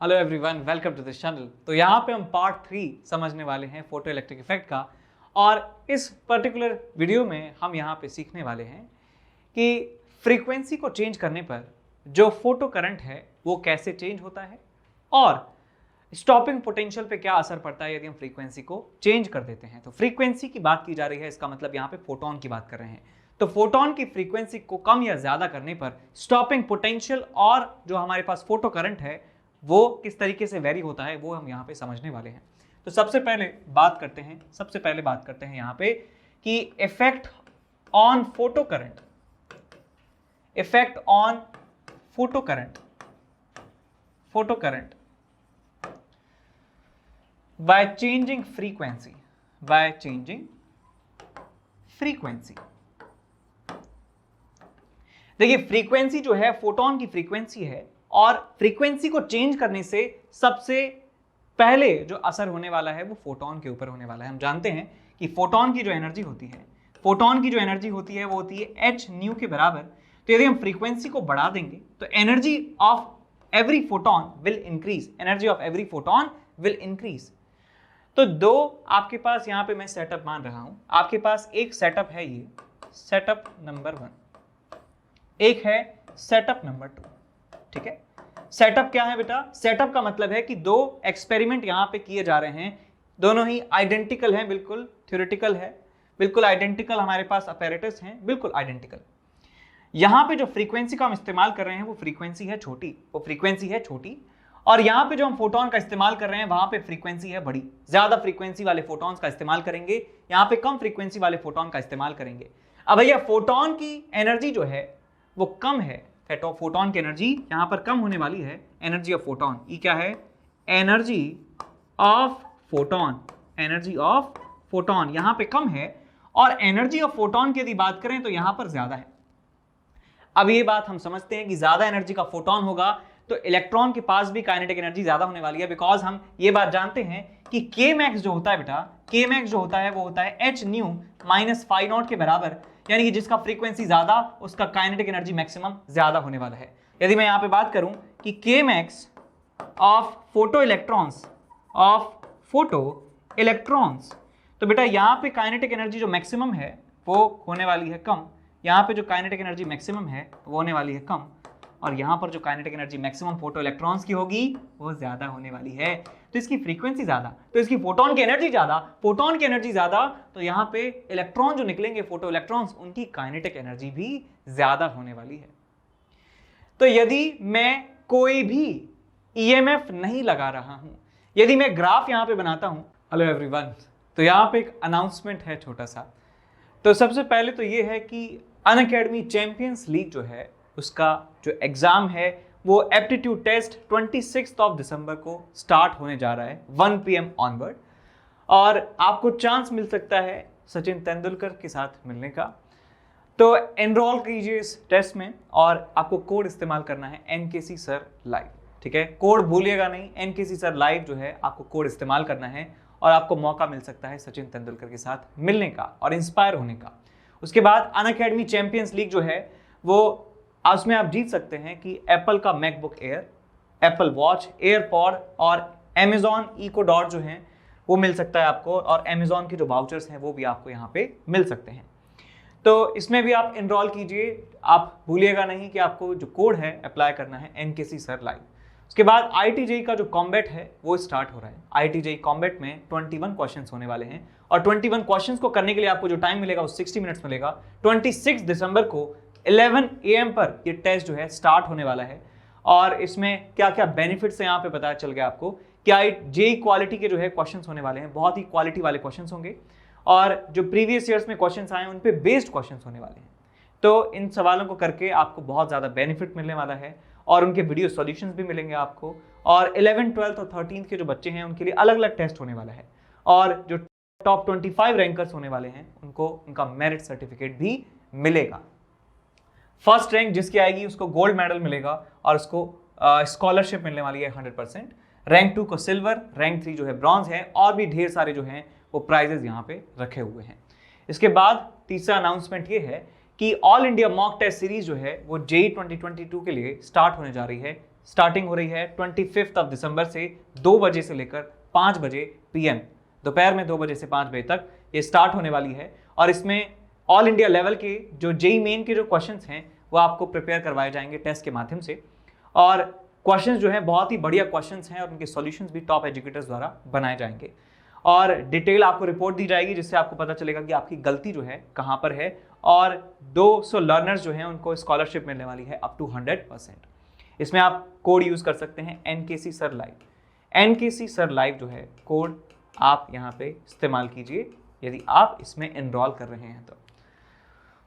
Hello everyone, welcome to this channel. तो यहाँ पे हम पार्ट 3 समझने वाले हैं फोटो इलेक्ट्रिक इफेक्ट का। और इस पर्टिकुलर वीडियो में हम यहाँ पे सीखने वाले हैं कि फ्रीक्वेंसी को चेंज करने पर जो फोटो करंट है वो कैसे चेंज होता है और स्टॉपिंग पोटेंशियल पे क्या असर पड़ता है यदि हम फ्रीक्वेंसी को चेंज कर देते हैं। तो फ्रीक्वेंसी की बात की जा रही है, इसका मतलब यहाँ पे फोटोन की बात कर रहे हैं। तो फोटोन की फ्रीक्वेंसी को कम या ज्यादा करने पर स्टॉपिंग पोटेंशियल और जो हमारे पास फोटो करंट है वो किस तरीके से वेरी होता है वो हम यहाँ पे समझने वाले हैं। तो सबसे पहले बात करते हैं यहाँ पे कि effect on photo current, effect on photo current by changing frequency, देखिए फ्रीक्वेंसी जो है फोटोन की फ्रीक्वेंसी है और फ्रीक्वेंसी को चेंज करने से सबसे पहले जो असर होने वाला है वो फोटोन के ऊपर होने वाला है। हम जानते हैं कि फोटोन की जो एनर्जी होती है वो होती है h न्यू के बराबर। तो यदि हम फ्रीक्वेंसी को बढ़ा देंगे तो energy of every photon will increase. तो दो आपके पास यहाँ पे मैं सेटअप मान रहा हूं, आपके पास एक सेटअप है, ये सेटअप नंबर 1, एक है सेटअप नंबर 2। ठीक है, सेटअप क्या है बेटा? सेटअप का मतलब है कि दो एक्सपेरिमेंट यहां पे किए जा रहे हैं, दोनों ही आइडेंटिकल हैं, बिल्कुल थ्योरेटिकल है, बिल्कुल आइडेंटिकल हमारे पास अपैरेटस हैं, बिल्कुल आइडेंटिकल। यहां पे जो फ्रीक्वेंसी का हम इस्तेमाल कर रहे हैं वो फ्रीक्वेंसी है छोटी, और यहां पे जो हम फोटोन का इस्तेमाल कर रहे हैं वहां पे फ्रीक्वेंसी है बड़ी। ज्यादा फ्रीक्वेंसी वाले फोटोन्स का इस्तेमाल करेंगे, यहां पे कम फ्रीक्वेंसी वाले फोटोन का इस्तेमाल करेंगे। अब भैया फोटोन की एनर्जी जो है वो कम है, फोटोन की एनर्जी यहां पर कम होने वाली है। एनर्जी ऑफ फोटोन ई क्या है? एनर्जी ऑफ फोटोन यहां पे कम है, और एनर्जी ऑफ फोटोन की यदि बात करें तो यहां पर ज्यादा है। अब ये बात हम समझते हैं कि ज्यादा एनर्जी का फोटोन होगा तो इलेक्ट्रॉन के पास भी काइनेटिक एनर्जी ज्यादा होने वाली है, बिकॉज हम ये बात जानते हैं कि के मैक्स जो होता है बेटा, के मैक्स जो होता है वो होता है H nu minus phi naught के बराबर, यानी कि जिसका फ्रीक्वेंसी ज्यादा उसका काइनेटिक एनर्जी मैक्सिमम ज्यादा होने वाला है। यदि मैं यहां पे बात करूं कि के मैक्स ऑफ फोटो इलेक्ट्रॉन्स, तो बेटा यहां पे काइनेटिक एनर्जी जो मैक्सिमम है वो होने वाली है कम, यहां पे जो काइनेटिक एनर्जी मैक्सिमम है वो होने वाली है कम, और यहां पर जो kinetic energy maximum photo electrons की होगी वो ज्यादा होने वाली है। तो इसकी फ्रीक्वेंसी ज्यादा, तो इसकी फोटोन की एनर्जी ज्यादा, तो यहां पे इलेक्ट्रॉन जो निकलेंगे फोटो इलेक्ट्रॉन्स, उनकी काइनेटिक एनर्जी भी ज्यादा होने वाली है। तो यदि मैं कोई भी ईएमएफ नहीं लगा रहा हूं, यदि मैं ग्राफ यहां पे बनाता हूं, हेलो एवरीवन, तो यहां पे एक अनाउंसमेंट है छोटा सा। तो सबसे पहले तो ये है कि अनअकैडमी चैंपियंस लीग जो है उसका जो एग्जाम है वो एप्टीट्यूड टेस्ट 26 दिसंबर को स्टार्ट होने जा रहा है 1 PM ऑनवर्ड, और आपको चांस मिल सकता है सचिन तेंदुलकर के साथ मिलने का। तो एनरोल कीजिए इस टेस्ट में, और आपको कोड इस्तेमाल करना है NKC सर लाइव। ठीक है, कोड भूलिएगा नहीं, NKC सर लाइव जो है आपको कोड इस्तेमाल करना है, और आपको मौका मिल सकता है सचिन तेंदुलकर के साथ मिलने का और इंस्पायर होने का। उसके बाद अनअकैडमी चैंपियंस लीग जो है वो उसमें आप जीत सकते हैं कि एप्पल का MacBook air, Apple watch, AirPod और अमेजॉन इको डॉट जो है वो मिल सकता है आपको, और अमेजॉन के जो वाउचर्स हैं वो भी आपको यहाँ पे मिल सकते हैं। तो इसमें भी आप एनरोल कीजिए, आप भूलिएगा नहीं कि आपको जो कोड है अप्लाई करना है NKC सर लाइव। उसके बाद IIT का जो कॉम्बैट है वो स्टार्ट हो रहा है। IIT कॉम्बैट में 21 क्वेश्चंस होने वाले हैं, और 21 क्वेश्चंस को करने के लिए आपको जो टाइम मिलेगा वो 60 मिनट्स मिलेगा। 26 दिसंबर को 11 AM पर ये टेस्ट जो है स्टार्ट होने वाला है, और इसमें क्या क्या बेनिफिट्स हैं यहाँ पे पता चल गया आपको। क्या जेईई क्वालिटी के जो है क्वेश्चंस होने वाले हैं, बहुत ही क्वालिटी वाले क्वेश्चंस होंगे, और जो प्रीवियस ईयर्स में क्वेश्चंस आए हैं उन पे बेस्ड क्वेश्चंस होने वाले हैं। तो इन सवालों को करके आपको बहुत ज़्यादा बेनिफिट मिलने वाला है, और उनके वीडियो सॉल्यूशंस भी मिलेंगे आपको। और 11th, 12th और 13th के जो बच्चे हैं उनके लिए अलग अलग टेस्ट होने वाला है, और जो टॉप 25 रैंकर्स होने वाले हैं उनको उनका मेरिट सर्टिफिकेट भी मिलेगा। फर्स्ट रैंक जिसकी आएगी उसको गोल्ड मेडल मिलेगा, और उसको स्कॉलरशिप मिलने वाली है 100%। रैंक 2 को सिल्वर, रैंक 3 जो है ब्रॉन्ज है, और भी ढेर सारे जो हैं वो प्राइजेस यहाँ पे रखे हुए हैं। इसके बाद तीसरा अनाउंसमेंट ये है कि all India mock test series जो है वो जेईई 2022 के लिए स्टार्ट होने जा रही है स्टार्टिंग हो रही है 25 दिसंबर से 2 बजे से लेकर 5 बजे PM, दोपहर में 2 बजे से 5 बजे तक ये स्टार्ट होने वाली है। और इसमें ऑल इंडिया लेवल के जो जेईई मेन के जो क्वेश्चंस हैं वो आपको प्रिपेयर करवाए जाएंगे टेस्ट के माध्यम से। और क्वेश्चंस जो हैं बहुत ही बढ़िया क्वेश्चंस हैं और उनके सॉल्यूशंस भी टॉप एजुकेटर्स द्वारा बनाए जाएंगे और डिटेल आपको रिपोर्ट दी जाएगी, जिससे आपको पता चलेगा कि आपकी गलती जो है कहाँ पर है। और 200 लर्नर्स जो हैं उनको स्कॉलरशिप मिलने वाली है अप टू 100%। इसमें आप कोड यूज कर सकते हैं NKC sir live. NKC sir live जो है कोड आप यहाँ पे इस्तेमाल कीजिए यदि आप इसमें एनरोल कर रहे हैं तो।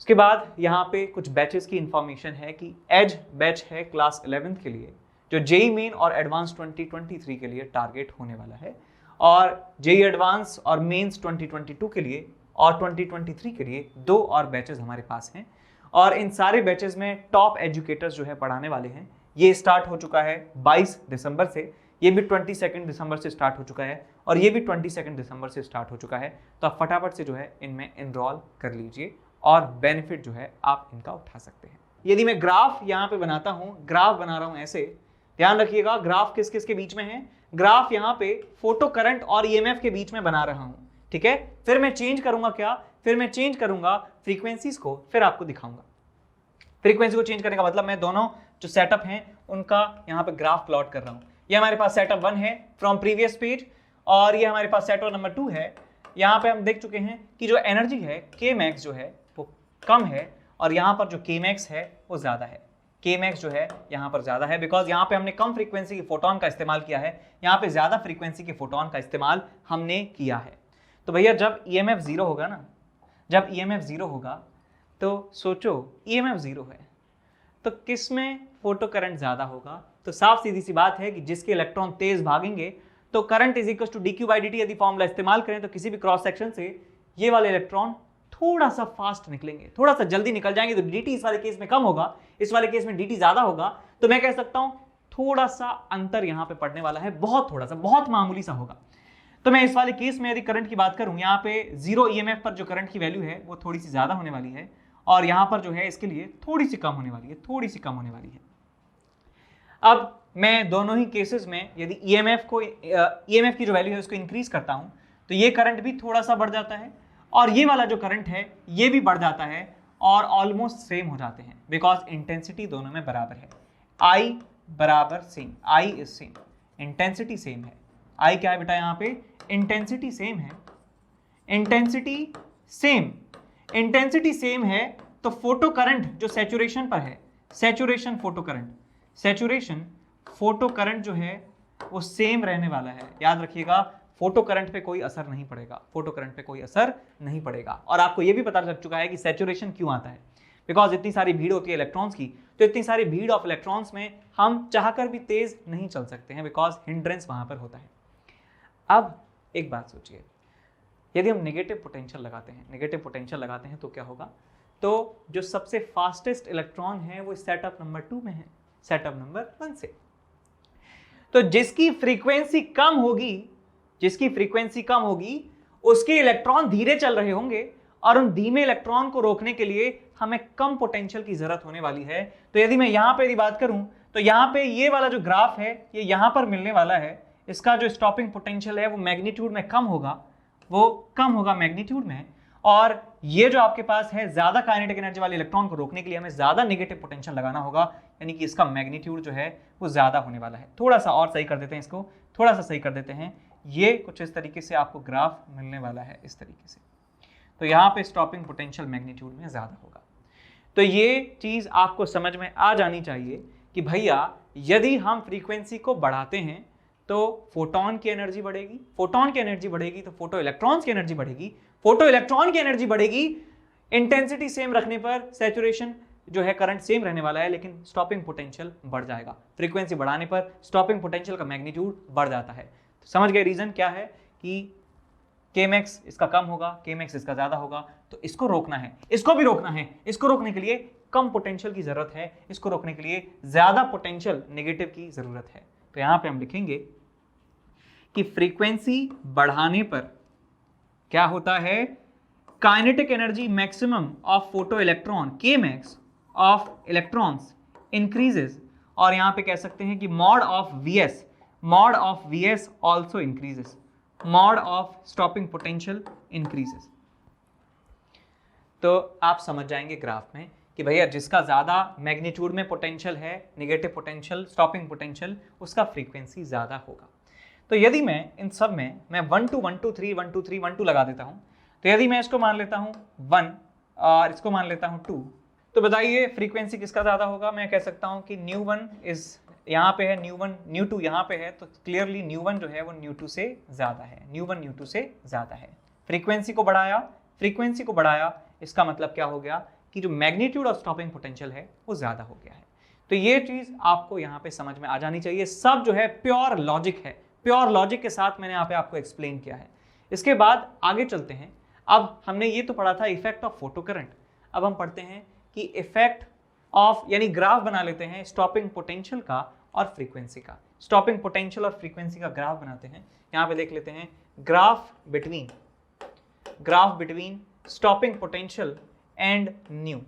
उसके बाद यहाँ पे कुछ बैचेस की इंफॉर्मेशन है कि एज बैच है क्लास 11th के लिए, जो जेईई मेन और एडवांस 2023 के लिए टारगेट होने वाला है। और जेईई एडवांस और मेंस 2022 के लिए और 2023 के लिए 2 और बैचेस हमारे पास हैं। और इन सारे बैचेस में टॉप एजुकेटर्स जो है पढ़ाने वाले हैं। ये स्टार्ट हो चुका है 22 दिसंबर से, ये भी 22 दिसंबर से स्टार्ट हो चुका है और ये भी 22 दिसंबर से स्टार्ट हो चुका है। तो आप फटाफट से जो है इनमें एनरोल कर लीजिए और बेनिफिट जो है आप इनका उठा सकते हैं। यदि मैं ग्राफ यहाँ पे बनाता हूँ, ग्राफ बना रहा हूँ ऐसे, ध्यान रखिएगा ग्राफ किस किस के बीच में है। ग्राफ यहाँ पे फोटो करंट और EMF के बीच में बना रहा हूँ, ठीक है। फिर मैं चेंज करूंगा क्या, फिर मैं चेंज करूंगा फ्रीक्वेंसीज को, फिर आपको दिखाऊंगा। फ्रीक्वेंसी को चेंज करने का मतलब मैं दोनों जो सेटअप हैं उनका यहाँ पे ग्राफ प्लॉट कर रहा हूँ। ये हमारे पास सेटअप 1 है फ्रॉम प्रीवियस पेज और ये हमारे पास सेटअप नंबर 2 है। यहाँ पे हम देख चुके हैं कि जो एनर्जी है Kmax जो है वो कम है और यहाँ पर जो Kmax है वो ज्यादा है। Kmax जो है यहाँ पर ज्यादा है बिकॉज यहाँ पे हमने कम फ्रीक्वेंसी के फोटोन का इस्तेमाल किया है, यहाँ पे ज्यादा फ्रीक्वेंसी के फोटोन का इस्तेमाल हमने किया है। तो भैया जब EMF 0 होगा ना, जब EMF 0 होगा तो सोचो EMF 0 है तो किस में फोटो करंट ज्यादा होगा। तो साफ सीधी सी बात है कि जिसके इलेक्ट्रॉन तेज भागेंगे तो current is equal to dQ/dt यदि फॉर्मूला इस्तेमाल करें तो किसी भी क्रॉस सेक्शन से ये वाले इलेक्ट्रॉन थोड़ा सा फास्ट निकलेंगे, थोड़ा सा जल्दी निकल जाएंगे। तो dt इस वाले केस में कम होगा, इस वाले केस में dt ज्यादा होगा। तो मैं कह सकता हूं थोड़ा सा अंतर यहां पे पड़ने वाला है, बहुत थोड़ा सा, बहुत मामूली सा होगा। तो मैं इस वाले केस में यदि करंट की बात करूं, यहाँ पे 0 EMF पर जो करंट की वैल्यू है वो थोड़ी सी ज्यादा होने वाली है और यहाँ पर जो है इसके लिए थोड़ी सी कम होने वाली है, थोड़ी सी कम होने वाली है। अब मैं दोनों ही केसेस में यदि EMF की जो वैल्यू है उसको इंक्रीज करता हूं तो ये करंट भी थोड़ा सा बढ़ जाता है और ये वाला जो करंट है ये भी बढ़ जाता है और ऑलमोस्ट सेम हो जाते हैं बिकॉज इंटेंसिटी दोनों में बराबर है। I बराबर same, I is same, intensity same है। I क्या है बेटा, यहाँ पे इंटेंसिटी सेम है, इंटेंसिटी सेम, इंटेंसिटी सेम है तो फोटो करंट जो सैचुरेशन पर है, saturation photo current, saturation photo current जो है वो सेम रहने वाला है। याद रखिएगा फोटो करंट पे कोई असर नहीं पड़ेगा, फोटो करंट पे कोई असर नहीं पड़ेगा। और आपको ये भी पता लग चुका है कि सैचुरेशन क्यों आता है, बिकॉज इतनी सारी भीड़ होती है इलेक्ट्रॉन्स की, तो इतनी सारी भीड़ ऑफ इलेक्ट्रॉन्स में हम चाहकर भी तेज नहीं चल सकते हैं बिकॉज हिंड्रेंस वहां पर होता है। अब एक बात सोचिए, यदि हम नेगेटिव पोटेंशियल लगाते हैं, नेगेटिव पोटेंशियल लगाते हैं तो क्या होगा, तो जो सबसे फास्टेस्ट इलेक्ट्रॉन है वो सेटअप नंबर 2 में है, सेटअप नंबर 1 से। तो जिसकी फ्रीक्वेंसी कम होगी, जिसकी फ्रीक्वेंसी कम होगी उसके इलेक्ट्रॉन धीरे चल रहे होंगे और उन धीमे इलेक्ट्रॉन को रोकने के लिए हमें कम पोटेंशियल की जरूरत होने वाली है। तो यदि मैं यहां पे यदि बात करूं तो यहां पे ये वाला जो ग्राफ है ये यहां पर मिलने वाला है, इसका जो स्टॉपिंग पोटेंशियल है वो मैग्नीट्यूड में कम होगा, वो कम होगा मैग्नीट्यूड में। और ये जो आपके पास है ज्यादा काइनेटिक एनर्जी वाले इलेक्ट्रॉन को रोकने के लिए हमें ज्यादा नेगेटिव पोटेंशियल लगाना होगा, यानी कि इसका मैग्नीट्यूड जो है वो ज्यादा होने वाला है। थोड़ा सा और सही कर देते हैं इसको, थोड़ा सा सही कर देते हैं, ये कुछ इस तरीके से आपको ग्राफ मिलने वाला है, इस तरीके से। तो यहाँ पे स्टॉपिंग पोटेंशियल मैग्नीट्यूड में ज्यादा होगा। तो ये चीज आपको समझ में आ जानी चाहिए कि भैया यदि हम फ्रीक्वेंसी को बढ़ाते हैं तो फोटोन की एनर्जी बढ़ेगी, फोटोन की एनर्जी बढ़ेगी तो फोटो इलेक्ट्रॉन्स की एनर्जी बढ़ेगी, फोटो इलेक्ट्रॉन की एनर्जी बढ़ेगी। इंटेंसिटी सेम रखने पर सैचुरेशन जो है करंट सेम रहने वाला है लेकिन स्टॉपिंग पोटेंशियल बढ़ जाएगा। फ्रीक्वेंसी बढ़ाने पर स्टॉपिंग पोटेंशियल का मैग्नीट्यूड बढ़ जाता है। तो समझ गए रीजन क्या है कि Kmax इसका कम होगा, Kmax इसका ज्यादा होगा। तो इसको रोकना है, इसको भी रोकना है, इसको रोकने के लिए कम पोटेंशियल की जरूरत है, इसको रोकने के लिए ज्यादा पोटेंशियल नेगेटिव की जरूरत है। तो यहां पे हम लिखेंगे कि फ्रीक्वेंसी बढ़ाने पर क्या होता है, kinetic energy maximum of photo electron Kmax of electrons increases और यहाँ पे कह सकते हैं कि mod of V S also increases, mod of stopping potential increases. तो आप समझ जाएंगे ग्राफ में कि भैया जिसका ज़्यादा मैग्नीट्यूड में पोटेंशियल है, नेगेटिव पोटेंशियल, स्टॉपिंग पोटेंशियल, उसका फ्रीक्वेंसी ज़्यादा होगा। तो यदि मैं इन सब में मैं 1 2 1 2 3 1 2 3 1 2 लगा देता हूँ, तो यदि मैं इसको मान लेता हूँ 1 और इसको मान लेता हूँ 2, तो बताइए फ्रीक्वेंसी किसका ज़्यादा होगा। मैं कह सकता हूँ कि न्यू 1 इज यहाँ पे है, न्यू 1 न्यू 2 यहाँ पे है, तो क्लियरली न्यू 1 जो है वो न्यू 2 से ज़्यादा है, न्यू 1 न्यू 2 से ज़्यादा है। फ्रीक्वेंसी को बढ़ाया, इसका मतलब क्या हो गया कि जो मैग्नीट्यूड ऑफ स्टॉपिंग पोटेंशियल है वो ज़्यादा हो गया है। तो ये चीज़ आपको यहाँ पे समझ में आ जानी चाहिए। सब जो है प्योर लॉजिक है, प्योर लॉजिक के साथ मैंने यहाँ पे आपको एक्सप्लेन किया है। इसके बाद आगे चलते हैं। अब हमने ये तो पढ़ा था इफेक्ट ऑफ फोटो करंट, अब हम पढ़ते हैं कि इफेक्ट ऑफ, यानी ग्राफ बना लेते हैं स्टॉपिंग पोटेंशियल का और फ्रीक्वेंसी का। स्टॉपिंग पोटेंशियल और फ्रीक्वेंसी का ग्राफ बनाते हैं। यहाँ पे देख लेते हैं graph between stopping potential and new,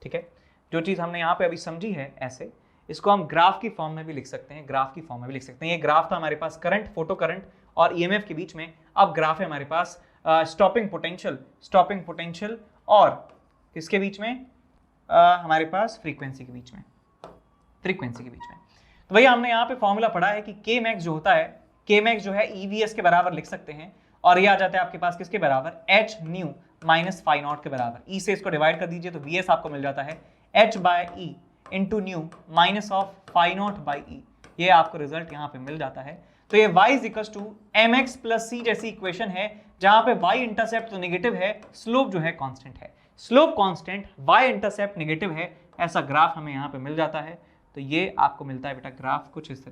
ठीक है। जो चीज़ हमने यहाँ पे अभी समझी है ऐसे, इसको हम ग्राफ की फॉर्म में भी लिख सकते हैं, ये ग्राफ था हमारे पास करंट, फोटो करंट और ईएमएफ के बीच में। अब ग्राफ है हमारे पास स्टॉपिंग पोटेंशियल और किसके बीच में, हमारे पास फ्रीक्वेंसी के बीच में। तो भैया हमने यहाँ पे फॉर्मूला पढ़ा है कि के मैक्स जो होता है, के मैक्स जो है ईवीएस के बराबर लिख सकते हैं, और ये आ जाता है आपके पास किसके बराबर, H nu minus phi naught के बराबर। ई से इसको डिवाइड कर दीजिए तो वीएस आपको मिल जाता है H by E into nu minus of phi naught by E. ये आपको रिजल्ट यहाँ पे मिल जाता है। तो ये y is equal to M X plus C जैसी इक्वेशन है, जहां पे y इंटरसेप्ट तो नेगेटिव है, स्लोप जो है कांस्टेंट है, slope constant, y intercept negative है, ऐसा ग्राफ हमें यहाँ पे मिल जाता है। तो ये आपको मिलता है बेटा ग्राफ कुछ इस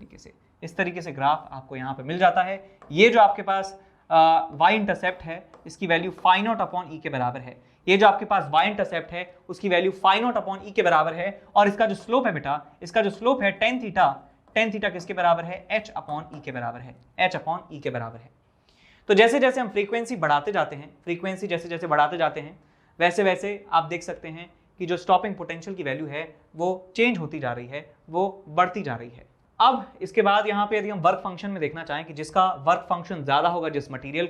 तरीके से ग्राफ आपको यहाँ पे मिल जाता है। ये जो आपके पास y इंटरसेप्ट है इसकी वैल्यू फाई नॉट अपॉन ई के बराबर है, ये जो आपके पास y इंटरसेप्ट है उसकी वैल्यू फाई नॉट अपॉन ई के बराबर है, और इसका जो स्लोप है बेटा, इसका जो स्लोप है टेन थीटा किसके बराबर है, h अपॉन ई के बराबर है। तो जैसे जैसे हम फ्रीक्वेंसी बढ़ाते जाते हैं, वैसे वैसे आप देख सकते हैं कि जो स्टॉपिंग पोटेंशियल की वैल्यू है वो चेंज होती जा रही है, वो बढ़ती जा रही है। अब इसके बाद यहाँ पे यदि हम वर्क फंक्शन में देखना चाहें कि जिसका वर्क फंक्शन ज़्यादा होगा, जिस मटेरियल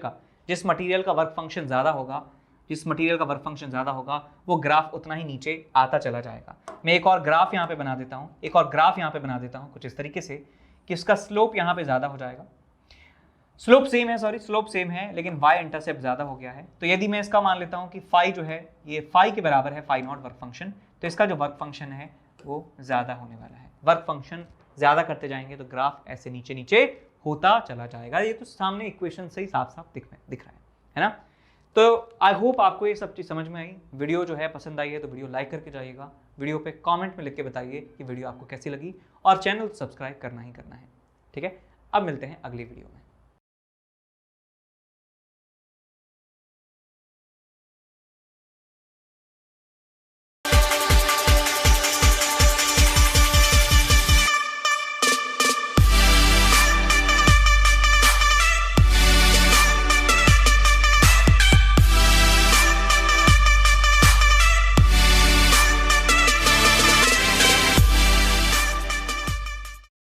का वर्क फंक्शन ज़्यादा होगा, वो ग्राफ उतना ही नीचे आता चला जाएगा। मैं एक और ग्राफ यहाँ पे बना देता हूँ कुछ इस तरीके से कि इसका स्लोप यहाँ पे ज़्यादा हो जाएगा। स्लोप सेम है लेकिन y इंटरसेप्ट ज़्यादा हो गया है। तो यदि मैं इसका मान लेता हूँ कि फाई जो है ये फाई के बराबर है, फाई नॉट वर्क फंक्शन, तो इसका जो वर्क फंक्शन है वो ज़्यादा होने वाला है। वर्क फंक्शन ज़्यादा करते जाएंगे तो ग्राफ ऐसे नीचे नीचे होता चला जाएगा। ये तो सामने इक्वेशन से ही साफ साफ दिख रहा है ना। तो आई होप आपको ये सब चीज़ समझ में आई। वीडियो जो है पसंद आई है तो वीडियो लाइक करके जाइएगा, वीडियो पे कमेंट में लिख के बताइए कि वीडियो आपको कैसी लगी, और चैनल सब्सक्राइब करना ही करना है, ठीक है। अब मिलते हैं अगली वीडियो में।